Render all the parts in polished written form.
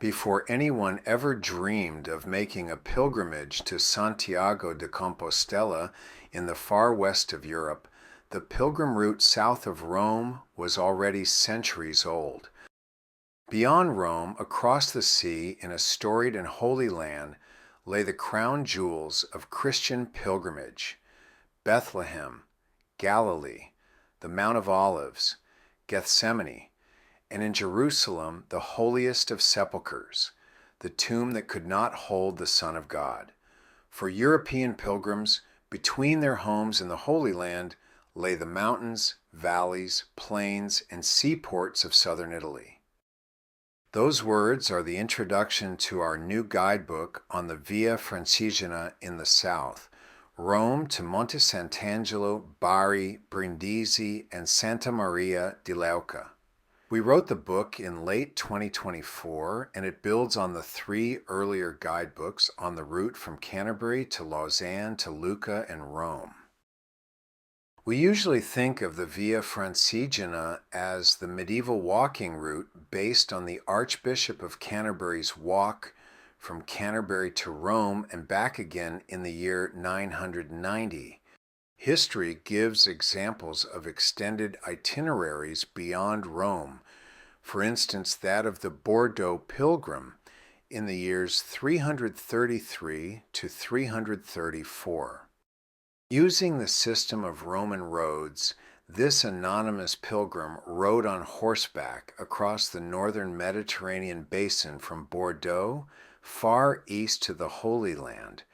Before anyone ever dreamed of making a pilgrimage to Santiago de Compostela in the far west of Europe, the pilgrim route south of Rome was already centuries old. Beyond Rome, across the sea, in a storied and holy land, lay the crown jewels of Christian pilgrimage: Bethlehem, Galilee, the Mount of Olives, Gethsemane, and in Jerusalem, the holiest of sepulchres, the tomb that could not hold the Son of God. For European pilgrims, between their homes in the Holy Land lay the mountains, valleys, plains, and seaports of southern Italy. Those words are the introduction to our new guidebook on the Via Francigena in the south, Rome to Monte Sant'Angelo, Bari, Brindisi, and Santa Maria di Leuca. We wrote the book in late 2024, and it builds on the 3 earlier guidebooks on the route from Canterbury to Lausanne to Lucca and Rome. We usually think of the Via Francigena as the medieval walking route based on the Archbishop of Canterbury's walk from Canterbury to Rome and back again in the year 990. History gives examples of extended itineraries beyond Rome, for instance that of the Bordeaux Pilgrim in the years 333 to 334. Using the system of Roman roads, this anonymous pilgrim rode on horseback across the northern Mediterranean basin from Bordeaux far east to the Holy Land.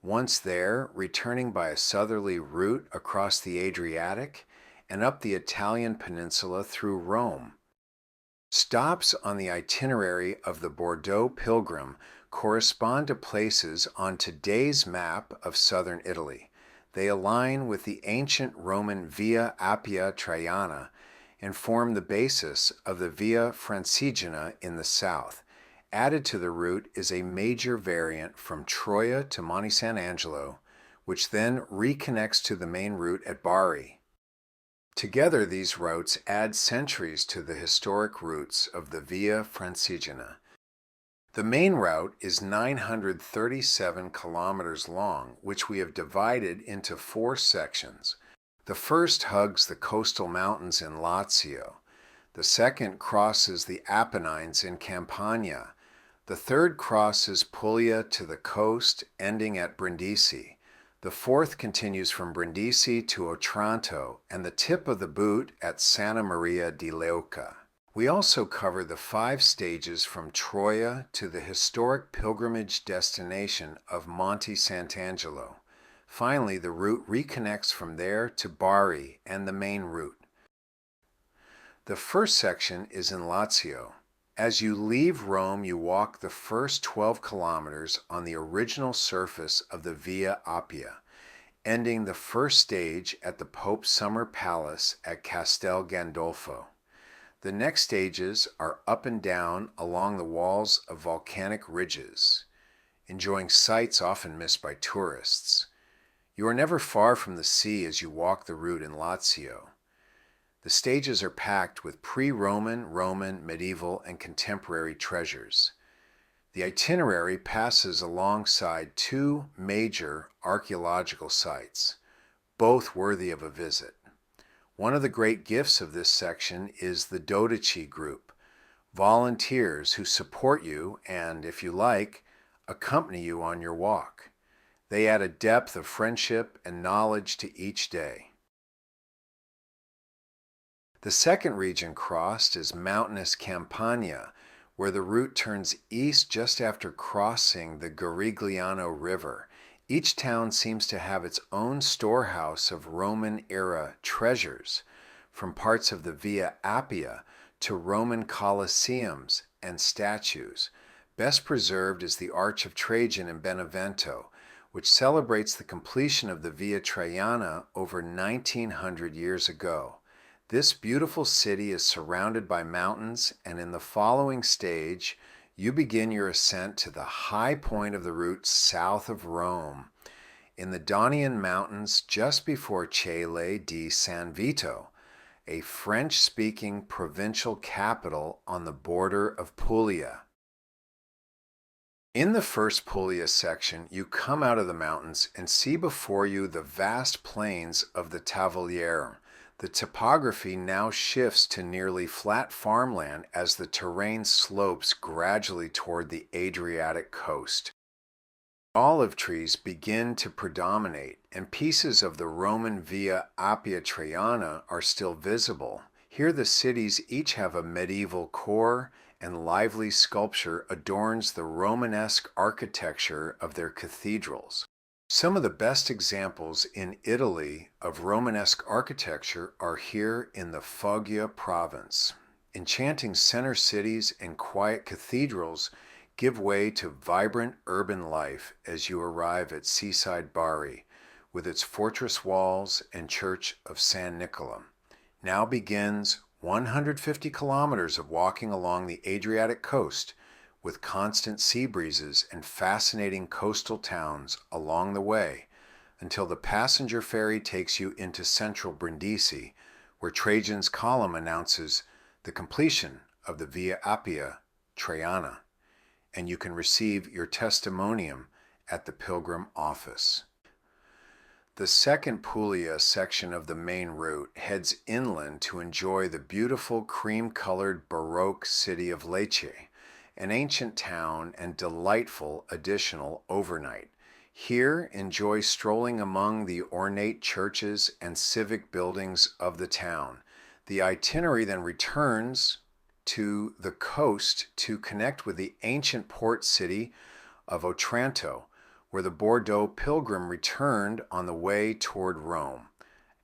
Once there, returning by a southerly route across the Adriatic and up the Italian peninsula through Rome. Stops on the itinerary of the Bordeaux Pilgrim correspond to places on today's map of southern Italy. They align with the ancient Roman Via Appia Traiana and form the basis of the Via Francigena in the south. Added to the route is a major variant from Troia to Monte Sant'Angelo, which then reconnects to the main route at Bari. Together, these routes add centuries to the historic routes of the Via Francigena. The main route is 937 kilometers long, which we have divided into 4 sections. The first hugs the coastal mountains in Lazio. The second crosses the Apennines in Campania. The third crosses Puglia to the coast, ending at Brindisi. The fourth continues from Brindisi to Otranto, and the tip of the boot at Santa Maria di Leuca. We also cover the 5 stages from Troia to the historic pilgrimage destination of Monte Sant'Angelo. Finally, the route reconnects from there to Bari and the main route. The first section is in Lazio. As you leave Rome, you walk the first 12 kilometers on the original surface of the Via Appia, ending the first stage at the Pope's Summer Palace at Castel Gandolfo. The next stages are up and down along the walls of volcanic ridges, enjoying sights often missed by tourists. You are never far from the sea as you walk the route in Lazio. The stages are packed with pre-Roman, Roman, medieval, and contemporary treasures. The itinerary passes alongside 2 major archaeological sites, both worthy of a visit. One of the great gifts of this section is the Dodici group, volunteers who support you and, if you like, accompany you on your walk. They add a depth of friendship and knowledge to each day. The second region crossed is mountainous Campania, where the route turns east just after crossing the Garigliano River. Each town seems to have its own storehouse of Roman-era treasures, from parts of the Via Appia to Roman colosseums and statues. Best preserved is the Arch of Trajan in Benevento, which celebrates the completion of the Via Traiana over 1900 years ago. This beautiful city is surrounded by mountains, and in the following stage, you begin your ascent to the high point of the route south of Rome, in the Daunian Mountains just before Celle di San Vito, a French-speaking provincial capital on the border of Puglia. In the first Puglia section, you come out of the mountains and see before you the vast plains of the Tavoliere. The topography now shifts to nearly flat farmland as the terrain slopes gradually toward the Adriatic coast. Olive trees begin to predominate, and pieces of the Roman Via Appia Traiana are still visible. Here the cities each have a medieval core, and lively sculpture adorns the Romanesque architecture of their cathedrals. Some of the best examples in Italy of Romanesque architecture are here in the Foggia province. Enchanting center cities and quiet cathedrals give way to vibrant urban life as you arrive at seaside Bari, with its fortress walls and church of San Nicola. Now begins 150 kilometers of walking along the Adriatic coast, with constant sea breezes and fascinating coastal towns along the way, until the passenger ferry takes you into central Brindisi, where Trajan's column announces the completion of the Via Appia Traiana, and you can receive your testimonium at the pilgrim office. The second Puglia section of the main route heads inland to enjoy the beautiful cream-colored Baroque city of Lecce, an ancient town and delightful additional overnight. Here, enjoy strolling among the ornate churches and civic buildings of the town. The itinerary then returns to the coast to connect with the ancient port city of Otranto, where the Bordeaux pilgrim returned on the way toward Rome.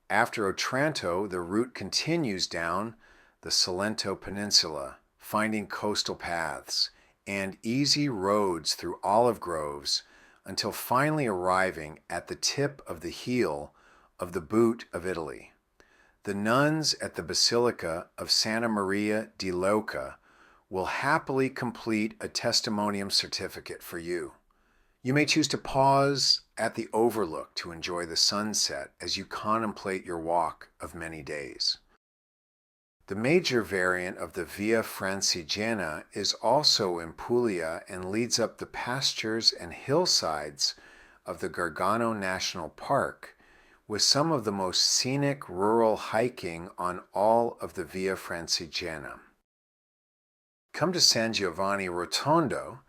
After Otranto, the route continues down the Salento Peninsula, finding coastal paths and easy roads through olive groves until finally arriving at the tip of the heel of the boot of Italy. The nuns at the Basilica of Santa Maria di Leuca will happily complete a testimonium certificate for you. You may choose to pause at the overlook to enjoy the sunset as you contemplate your walk of many days. The major variant of the Via Francigena is also in Puglia and leads up the pastures and hillsides of the Gargano National Park, with some of the most scenic rural hiking on all of the Via Francigena. Come to San Giovanni Rotondo,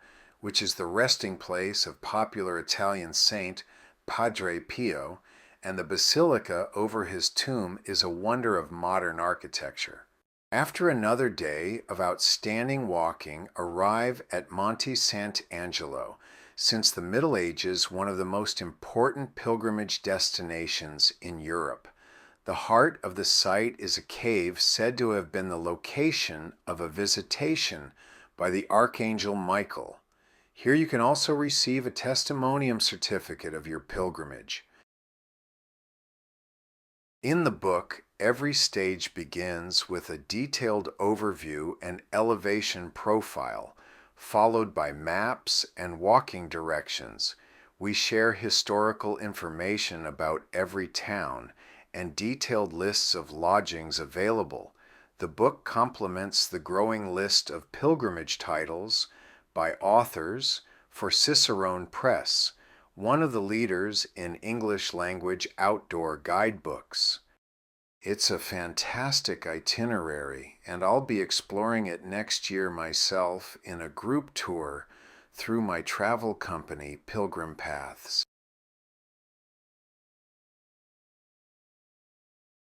which is the resting place of popular Italian saint Padre Pio, and the basilica over his tomb is a wonder of modern architecture. After another day of outstanding walking, arrive at Monte Sant'Angelo, since the Middle Ages one of the most important pilgrimage destinations in Europe. The heart of the site is a cave said to have been the location of a visitation by the Archangel Michael. Here you can also receive a testimonium certificate of your pilgrimage. In the book, every stage begins with a detailed overview and elevation profile, followed by maps and walking directions. We share historical information about every town and detailed lists of lodgings available. The book complements the growing list of pilgrimage titles by authors for Cicerone Press, one of the leaders in English language outdoor guidebooks. It's a fantastic itinerary, and I'll be exploring it next year myself in a group tour through my travel company, Pilgrim Paths.